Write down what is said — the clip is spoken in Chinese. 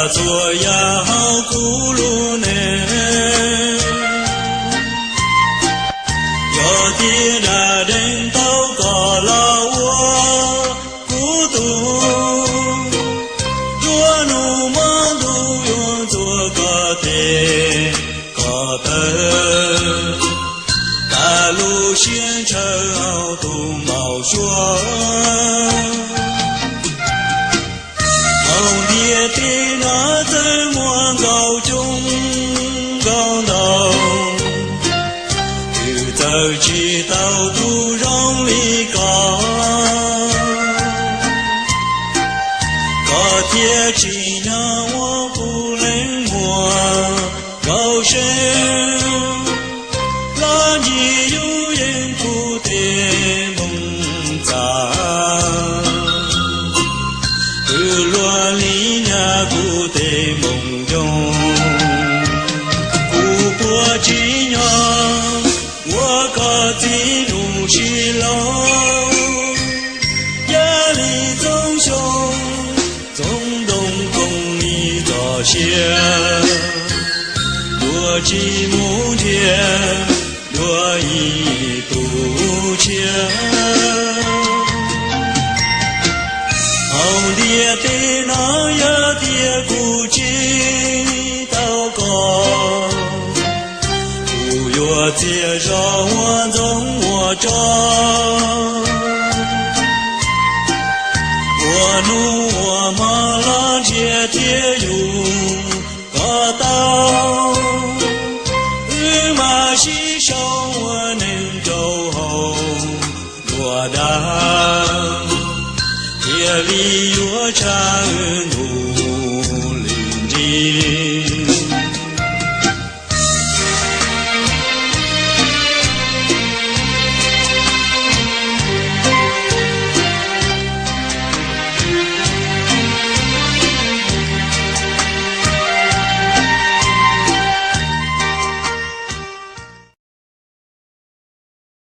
做呀好苦路呢，有的那人祷告了我孤独，若怒忙都用做个的个的，大路县城都冒说。的那怎么高中高楼，就走起到都让你高，高铁气让我不能摸高声，让你有人哭的梦脏。落里那古的梦中，古波金阳，我高进入西楼，压力中雄，总动公益着线，若寂梦间，若一渡前。爹的那呀爹估计祷告，不要介绍我从我找，我怒我骂了这天有个道，马西上我能走后落单。夜里我唱